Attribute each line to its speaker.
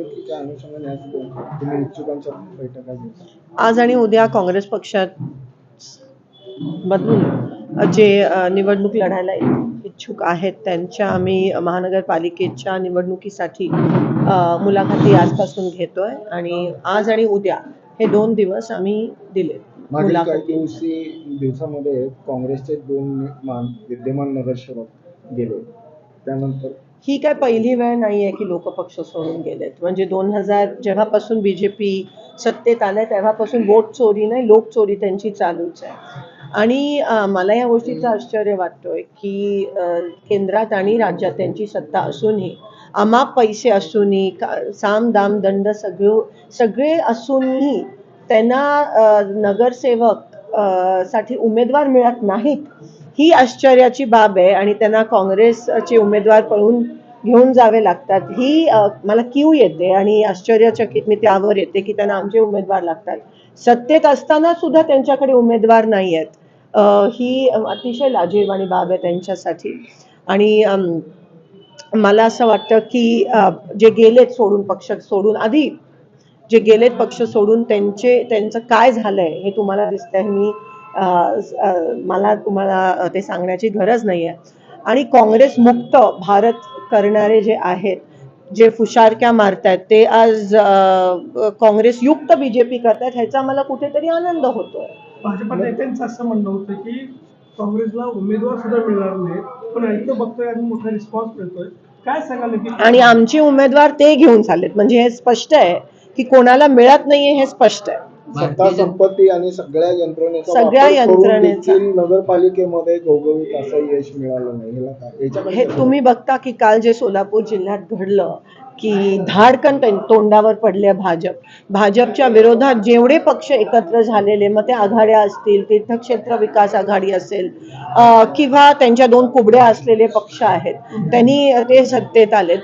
Speaker 1: बैठकीच्या अनुषंगाने आज तुम्ही इच्छुकांच्या बैठका घेता?
Speaker 2: आज आणि उद्या काँग्रेस पक्षात मधून जे निवडणूक लढायला इच्छुक आहेत त्यांच्या आम्ही महानगरपालिकेच्या निवडणुकीसाठी मुलाखती आजपासून घेतोय आणि आज आणि उद्या हे 2 दिवस आम्ही दिले.
Speaker 1: मागील काही दिवसामध्ये काँग्रेसचे 2 विद्यमान नगरसेवक गेले, त्यानंतर
Speaker 2: ही काय पहिली वेळ नाहीये की लोक पक्ष सोडून गेलेत. म्हणजे 2000 जेव्हापासून बीजेपी सत्तेत आलंय तेव्हापासून वोट चोरी नाही, लोक चोरी त्यांची चालूच आहे. आणि मला या गोष्टीचं आश्चर्य वाटतोय की केंद्रात आणि राज्यात त्यांची सत्ता असूनही, अमाप पैसे असूनही, साम दाम दंड सगळे असूनही त्यांना नगरसेवक साठी उमेदवार मिळत नाहीत, ही आश्चर्याची बाब आहे. आणि त्यांना काँग्रेसचे उमेदवार पळून घेऊन जावे लागतात, ही मला कीव येते आणि आश्चर्यचकित मी त्यावर येते की त्यांना आमचे उमेदवार लागतात. सत्तेत असताना सुद्धा त्यांच्याकडे उमेदवार नाही आहेत. ही अतिशय लाजिरवाणी बाब आहे त्यांच्यासाठी. आणि मला असं वाटतं की जे गेलेत सोडून, पक्ष सोडून, आधी जे गेलेत पक्ष सोडून, त्यांचं काय झालंय हे तुम्हाला दिसतंय. मला तुम्हाला ते सांगण्याची गरज नाही आहे. आणि काँग्रेस मुक्त भारत करणारे जे आहेत, जे फुशारक्या मारतायत, ते आज काँग्रेस युक्त बीजेपी करतायत, ह्याचा मला कुठेतरी आनंद होतोय.
Speaker 3: भाजपा नेत्यांचं असं म्हणणं होतं की काँग्रेसला उमेदवार सुद्धा मिळणार नाही, पण इथं बघतोय आणि मोठा रिस्पॉन्स मिळतोय, काय सांगाल की?
Speaker 2: आणि आमचे उमेदवार ते घेऊन चाललेत, म्हणजे हे स्पष्ट आहे की कोणाला मिळत नाहीये, हे स्पष्ट आहे.
Speaker 1: सत्ता संपत्ती आणि सगळ्या यंत्रणेचा नगरपालिकेमध्ये घवघवीत असं यश मिळालं नाही.
Speaker 2: हे तुम्ही बघता की काल जे सोलापूर जिल्ह्यात घडलं की धाडकन तोंडावर पडले भाजपच्या विरोधात जेवढे पक्ष एकत्र झालेले, मग ते आघाड्या असतील, तीर्थक्षेत्र विकास आघाडी असेल किंवा त्यांच्या 2 कुबड्या असलेले पक्ष आहेत, त्यांनी ते सत्तेत आले.